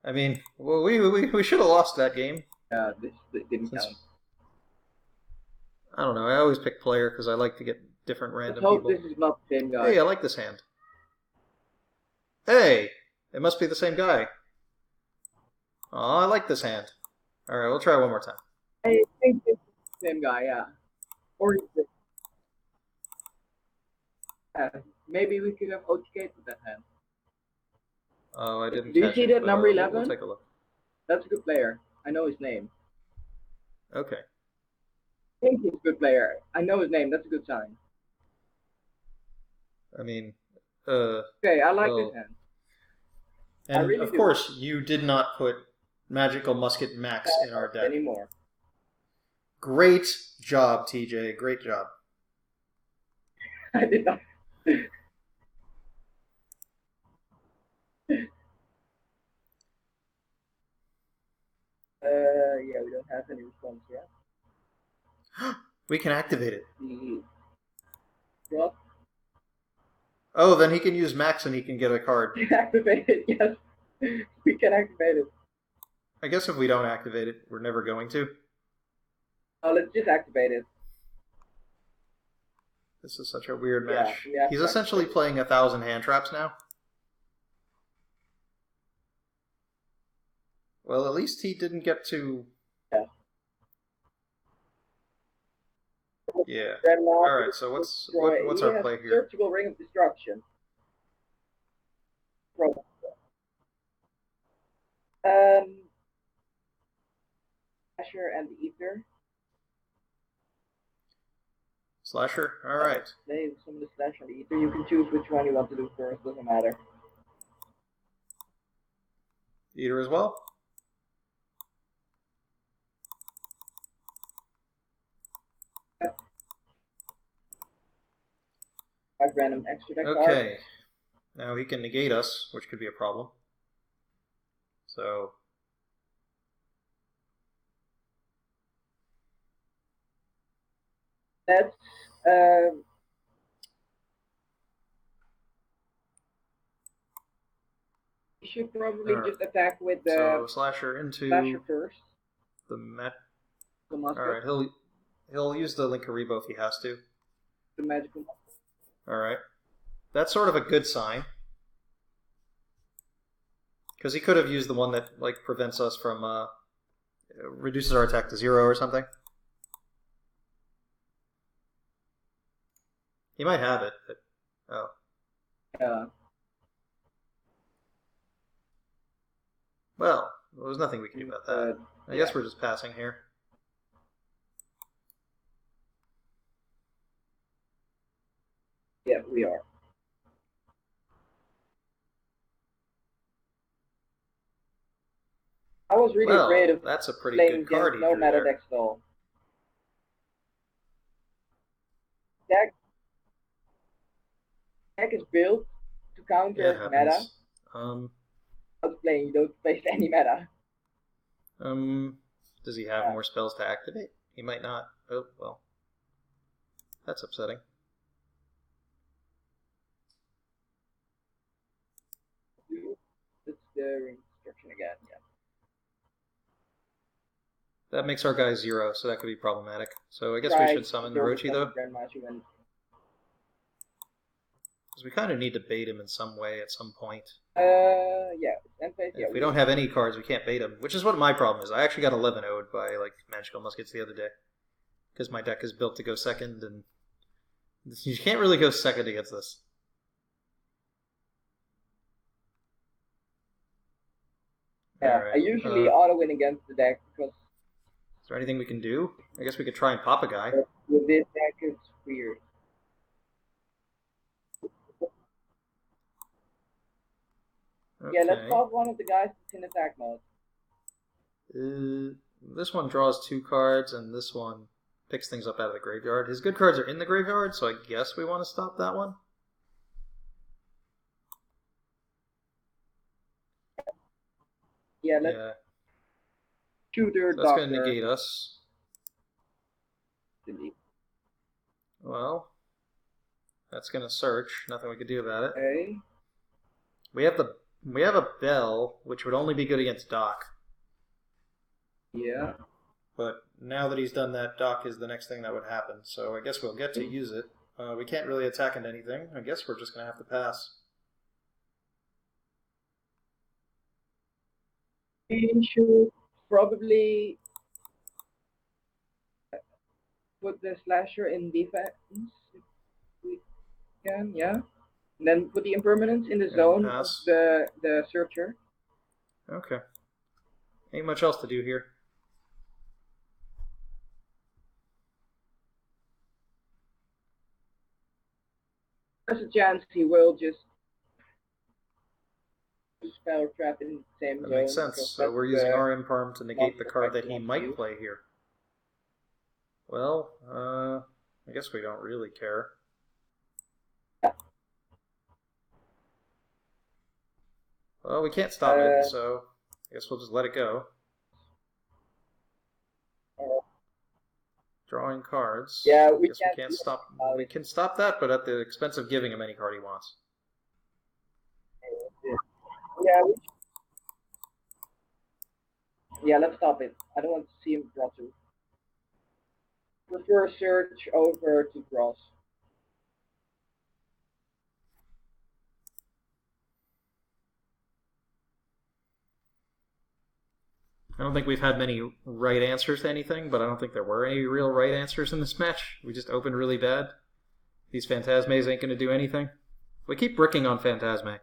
I mean, well, we should have lost that game. Yeah, this didn't count. I don't know. I always pick player because I like to get different random people. Let's hope this is not the same guy. Hey, I like this hand. Hey! It must be the same guy. Oh, I like this hand. Alright, we'll try 1 more time. I think it's the same guy, yeah. Or is it? Maybe we could have OTK'd with that hand. Oh, I didn't Do you see that number 11? We'll take a look. That's a good player. I know his name. Okay. I think he's a good player. I know his name. That's a good sign. I mean, okay, I like this hand. And really of course, you did not put Magical Musket Max in our deck. Anymore. Great job, TJ. Great job. I did not. Yeah, we don't have any response yet. We can activate it. What? Oh, then he can use Max and he can get a card. Activate it, yes. We can activate it. I guess if we don't activate it, we're never going to. Oh, let's just activate it. This is such a weird match. Yeah, he's essentially playing 1,000 hand traps now. Well, at least he didn't get to... Yeah. Alright, so what's our play here? Searchable Ring of Destruction. Slasher and the Ether. Slasher? Alright. They some of the Slasher and the Ether. You can choose which one you want to do first, doesn't matter. Eater as well? 5 random extra deck cards. Okay. Now he can negate us, which could be a problem. So... That's... you should probably just attack with the... So slasher into... Slasher first. The Alright, he'll use the Linkaribo if he has to. The magical musket. Alright. That's sort of a good sign. Because he could have used the one that like prevents us from reduces our attack to 0 or something. He might have it, but oh. Yeah. Well, there's nothing we can do about that. I guess we're just passing here. Yeah, we are. I was really afraid of that's a pretty playing good card no meta deck stall. Deck is built to counter meta. You don't face any meta. Does he have more spells to activate? He might not. Oh, well. That's upsetting. It's the instruction again, yeah. That makes our guy 0, so that could be problematic. So I guess we should summon Rochi, though. Gren Maju and... Because we kind of need to bait him in some way at some point. Yeah. If we don't have any cards, we can't bait him, which is what my problem is. I actually got 11-0'd by like Magical Muskets the other day. Because my deck is built to go second, and you can't really go second against this. Yeah, right. I usually auto-win against the deck because... Is there anything we can do? I guess we could try and pop a guy. With this deck, it's weird. Okay. Yeah, let's pop one of the guys that's in attack mode. This one draws 2 cards, and this one picks things up out of the graveyard. His good cards are in the graveyard, so I guess we want to stop that one. Yeah, let's Shooter so that's going to negate us. Delete. Well, that's going to search. Nothing we could do about it. Okay. We have a bell, which would only be good against Doc. Yeah. But now that he's done that, Doc is the next thing that would happen. So I guess we'll get to use it. We can't really attack into anything. I guess we're just going to have to pass. We should probably put the slasher in defense if we can, yeah. And then put the impermanence in the zone of the searcher. Okay. Ain't much else to do here. There's a chance he will just spell trap in the same zone. That makes sense. So we're using our imperm to negate the card that he might play here. Well, I guess we don't really care. Well, we can't stop it, so I guess we'll just let it go. Drawing cards. Yeah, we can't stop. We can stop that, but at the expense of giving him any card he wants. Yeah, let's stop it. I don't want to see him draw 2. Prefer search over to cross. I don't think we've had many right answers to anything, but I don't think there were any real right answers in this match. We just opened really bad. These Phantasmes ain't going to do anything. We keep bricking on Phantasme,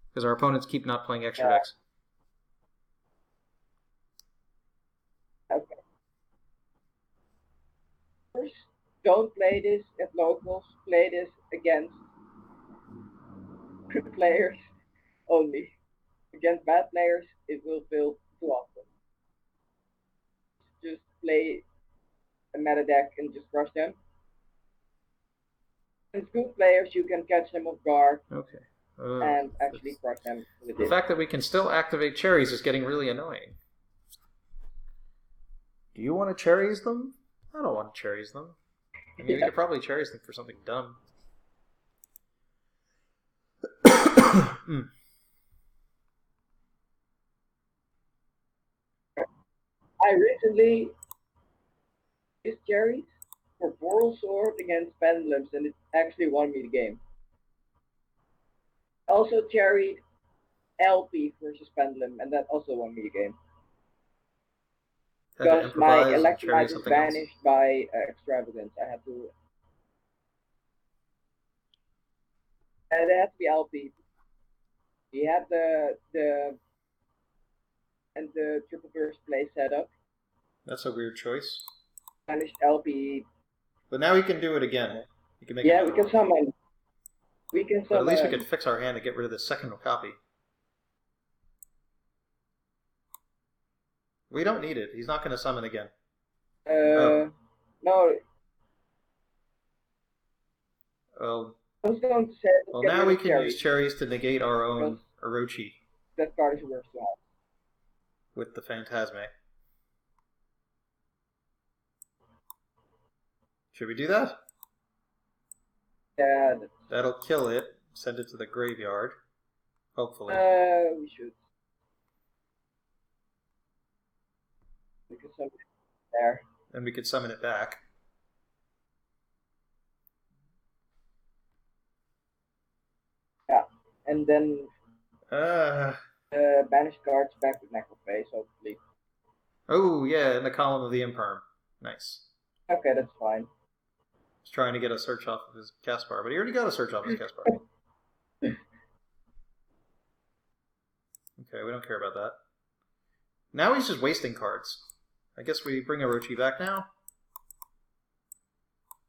because our opponents keep not playing extra decks. Okay. First, don't play this at locals. Play this against good players only. Against bad players, it will fail too often. Just play a meta deck and just crush them. As good players, you can catch them off guard. Okay. And actually crush them with the fact that we can still activate cherries is getting really annoying. Do you want to cherries them? I don't want to cherries them. I mean, we could probably cherries them for something dumb. I recently used cherries for Boral Sword against Pendulums, and it actually won me the game. Also cherried LP versus Pendulum, and that also won me the game. Because my Electrolyte is vanished by Extravagance. I had to... And it had to be LP. He had the triple burst play set up. That's a weird choice. Vanished LP. But now we can do it again. You can make we can summon. We can summon. But at least we could fix our hand to get rid of the second copy. We don't need it. He's not going to summon again. No. Oh. I was going to say. Well, now we can use cherries to negate our own Orochi. That card is worse to have. With the Phantasme. Should we do that? Yeah. That'll kill it. Send it to the graveyard. Hopefully. We should. We can summon it there. And we could summon it back. Yeah. And then banish cards back with Necrophase, hopefully. Oh, yeah, in the column of the Imperm. Nice. Okay, that's fine. He's trying to get a search off of his Caspar, but he already got a search off his Caspar. Okay, we don't care about that. Now he's just wasting cards. I guess we bring Orochi back now.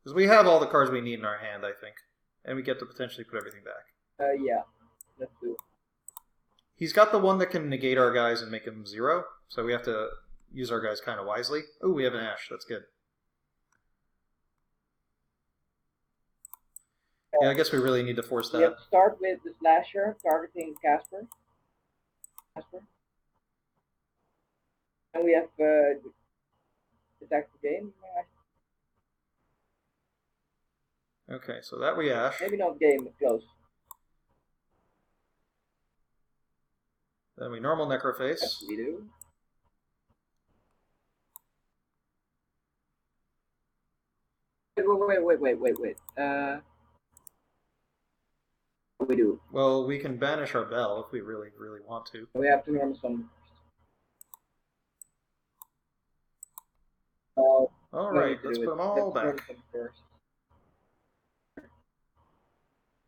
Because we have all the cards we need in our hand, I think. And we get to potentially put everything back. Yeah. Let's do it. He's got the one that can negate our guys and make them 0. So we have to use our guys kind of wisely. Oh, we have an Ash. That's good. Yeah, I guess we really need to force that. We have to start with the Slasher, targeting Casper. And we have attack the game. Okay, so that we Ash. Maybe not game, but close. Then we normal Necrophase. Yes, we do. Wait. What do we do? Well, we can banish our Bell if we really, really want to. We have to normal summon. Alright, let's put them all back.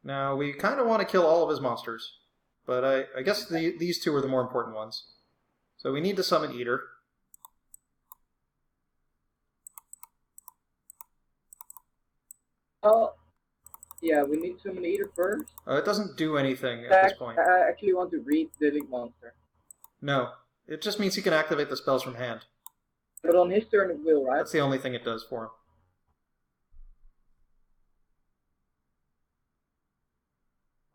Now, we kind of want to kill all of his monsters. But I guess these two are the more important ones. So we need to summon Eater. Oh, yeah, we need to summon Eater first. It doesn't do anything at this point. I actually want to read the Link Monster. No, it just means he can activate the spells from hand. But on his turn it will, right? That's the only thing it does for him.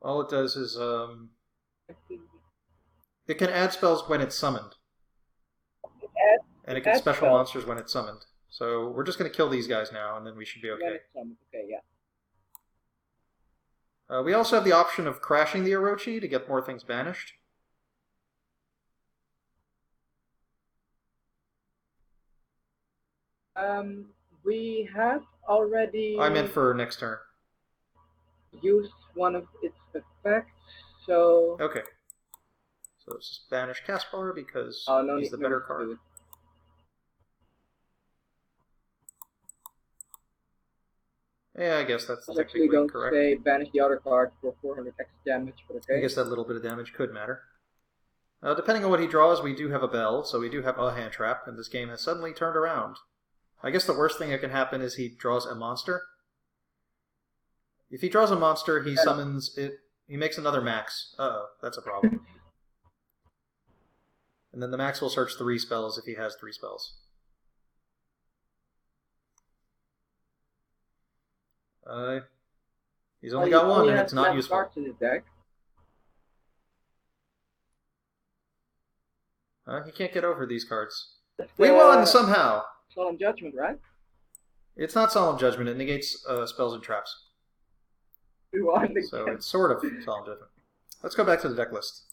All it does is, it can add spells when it's summoned. And it can special monsters when it's summoned. So we're just going to kill these guys now, and then we should be okay. Okay, yeah. We also have the option of crashing the Orochi to get more things banished. We have already... I meant for next turn. Used one of its effects, so... Okay. So let's just banish Caspar because he's the better card. Yeah, I guess that's technically correct. I was actually going to say banish the other card for 400 extra damage, but okay. I guess that little bit of damage could matter. Depending on what he draws, we do have a Bell, so we do have a hand trap, and this game has suddenly turned around. I guess the worst thing that can happen is he draws a monster. If he draws a monster, he summons it. He makes another max. Uh-oh, that's a problem. And then the max will search 3 spells if he has 3 spells. He's only got one, and it's not useful. Cards in his deck. He can't get over these cards. We won somehow. Solemn Judgment, right? It's not Solemn Judgment. It negates spells and traps. We won. So it's sort of Solemn Judgment. Let's go back to the deck list.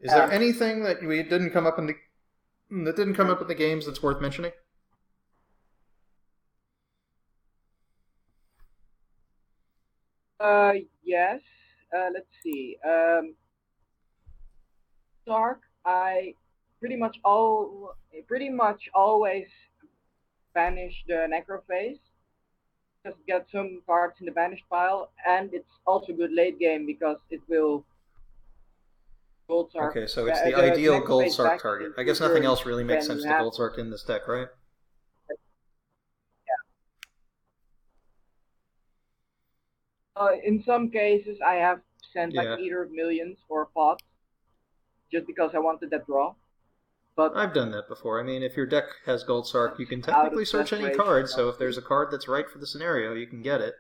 Is there anything that we didn't come up in the games that's worth mentioning? Yes. Let's see. Dark. I pretty much always banish the Necrophase. Just get some cards in the banished pile, and it's also good late game because it will Gold Sark. Okay, so it's the ideal Gold Sark target. I guess nothing else really makes sense to Gold Sark in this deck, right? Yeah. In some cases, I have sent like Eater of Millions or Pot, just because I wanted that draw. But I've done that before. I mean, if your deck has Gold Sark, you can technically search any card, so if there's a card that's right for the scenario, you can get it.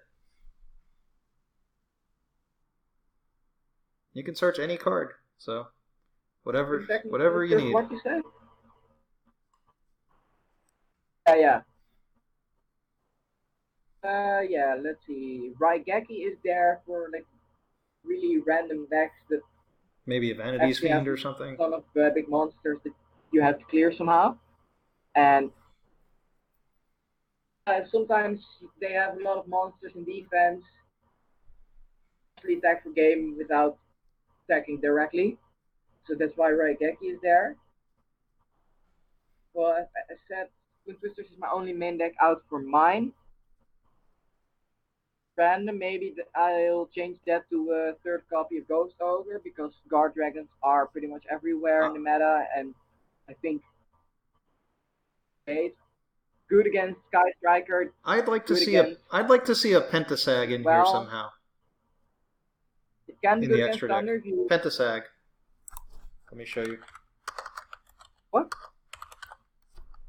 You can search any card, so whatever you need. What you said? Yeah. Yeah, let's see. Raigeki is there for like really random decks that maybe a Vanity's Fiend or something. A ton of big monsters that you have to clear somehow, and sometimes they have a lot of monsters in defense. Actually attack for game without attacking directly, so that's why Raigeki is there. Well, as I said, Twin Twisters is my only main deck out for mine. Random, maybe I'll change that to a third copy of Ghost Ogre because Guard Dragons are pretty much everywhere in the meta, and I think it's good against Sky Striker. I'd like to see a Pentasag in here somehow. It can be good against Thunder. Pentasag. Let me show you. What?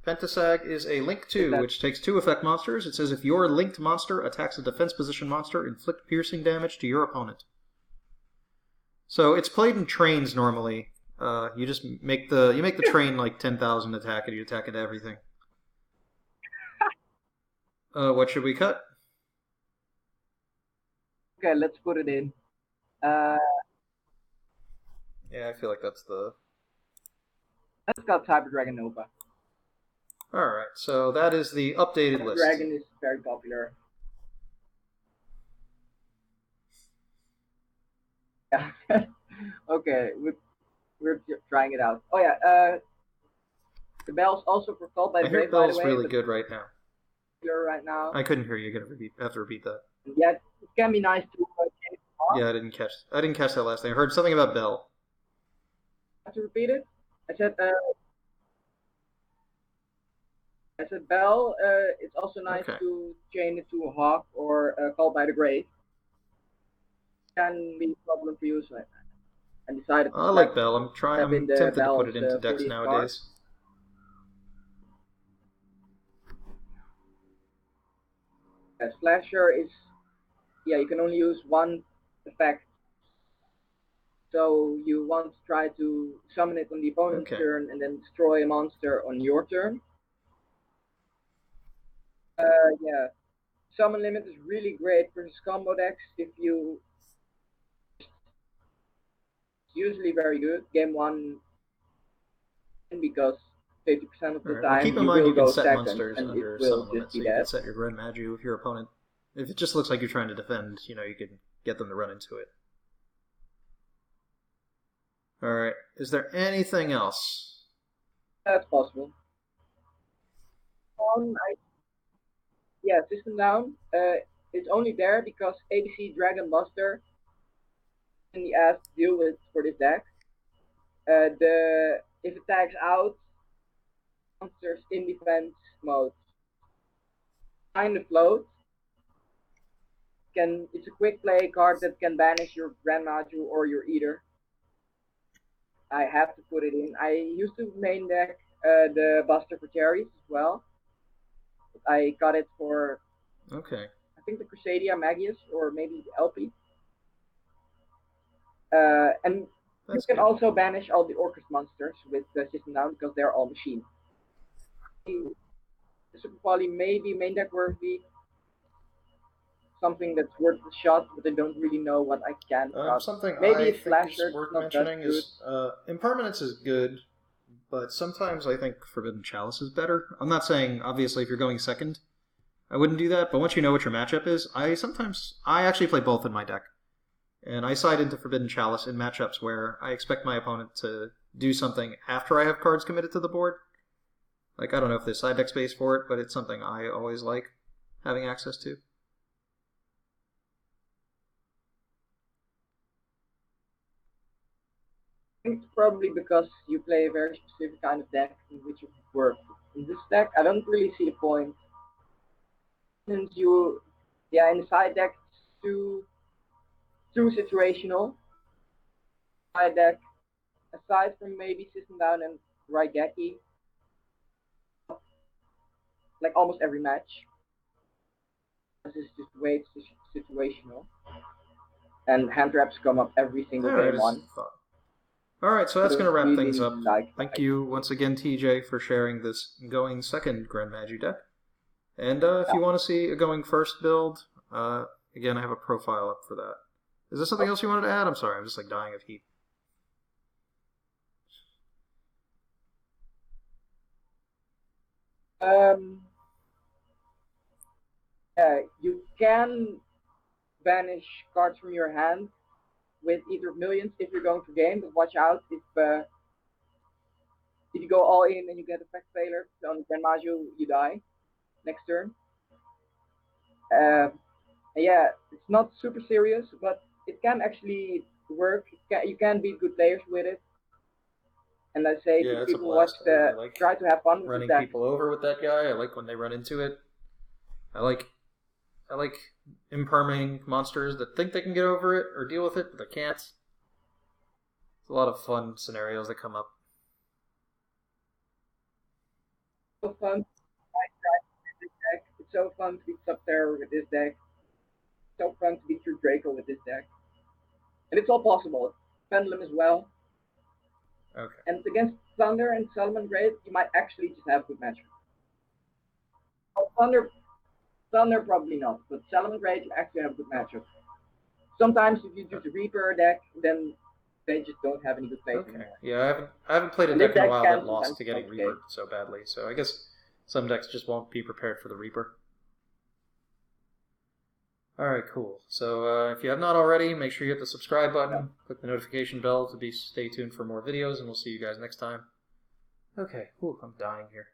Pentasag is a Link 2, which takes 2 effect monsters. It says if your linked monster attacks a defense position monster, inflict piercing damage to your opponent. So it's played in trains normally. You just make the train like 10,000 attack, and you attack into everything. What should we cut? Okay, let's put it in. Yeah, I feel like that's the... Let's cut Cyber Dragon Nova. Alright, so that is the updated list. Dragon is very popular. Yeah. Okay, we're trying it out. Oh yeah, the Bell's also for called by the Brave, by the way. Bell's really good right now. Right now. I couldn't hear you. You're gonna have to repeat that. Yeah, it can be nice to. Yeah, I didn't catch that last thing. I heard something about Bell. Have to repeat it. I said Bell. It's also nice to chain it to a Hawk or Call by the Grave. Can be a problem for you, so I decided. I like Bell. I'm tempted to put it into decks nowadays. Slasher is, you can only use one effect. So you want to try to summon it on the opponent's turn and then destroy a monster on your turn. Yeah. Summon limit is really great versus combo decks if you... It's usually very good. Game 1, because 50% of the time keep in mind you can set second, monsters under summon limit, so you can set your Gren Maju if your opponent... If it just looks like you're trying to defend, you can get them to run into it. Alright, is there anything else? That's possible. System down. It's only there because ADC Dragon Buster can be asked to deal with for this deck. If it tags out monsters in defense mode, find the float. It's a quick play card that can banish your Gren Maju or your Eater. I have to put it in. I used to main deck the Buster for Cherries as well. I got it for Okay. I think the Crusadia Magius or maybe the LP. And That's you can good. also banish all the Orcus monsters with the system down because they're all machine. The Super Poly may be main deck worthy, something that's worth the shot, but I don't really know what I can. Something maybe I it's think Slasher, is worth not that mentioning good. is Impermanence is good, but sometimes I think Forbidden Chalice is better. I'm not saying, obviously, if you're going second, I wouldn't do that, but once you know what your matchup is, I actually play both in my deck. And I side into Forbidden Chalice in matchups where I expect my opponent to do something after I have cards committed to the board. Like, I don't know if there's side deck space for it, but it's something I always like having access to. I think it's probably because you play a very specific kind of deck in which you work. In this deck, I don't really see the point. Since in the side deck, it's too situational. Side deck, aside from maybe System Down and Raigeki, like almost every match. This is just way too situational. And hand traps come up every single game one. Alright, so that's going to wrap really things up. Thank you once again, TJ, for sharing this going second Gren Maju deck. And if you want to see a going first build, again, I have a profile up for that. Is there something else you wanted to add? I'm sorry, I'm just like dying of heat. You can banish cards from your hand with either millions if you're going for game, but watch out if you go all in and you get effect failure on Gren Maju, you die next turn. Yeah, it's not super serious, but it can actually work. You can beat good players with it. And I say to people watch try to have fun with running that. people over with that guy. I like when they run into it. I like imperming monsters that think they can get over it or deal with it, but they can't. It's a lot of fun scenarios that come up. So fun. It's so fun to beat Sub-Terror with this deck. It's so fun to beat through Draco with this deck. And it's all possible. Pendulum as well. Okay. And against Thunder and Solomon Grave, you might actually just have a good matchup. Oh, Thunder probably not, but Solomon Grave you actually have a good matchup. Sometimes if you do the Reaper deck, then they just don't have any good plays anymore. Yeah, I haven't played a deck in a while that lost to getting Reaper so badly, so I guess some decks just won't be prepared for the Reaper. Alright, cool. So if you have not already, make sure you hit the subscribe button, click the notification bell to stay tuned for more videos, and we'll see you guys next time. Okay, I'm dying here.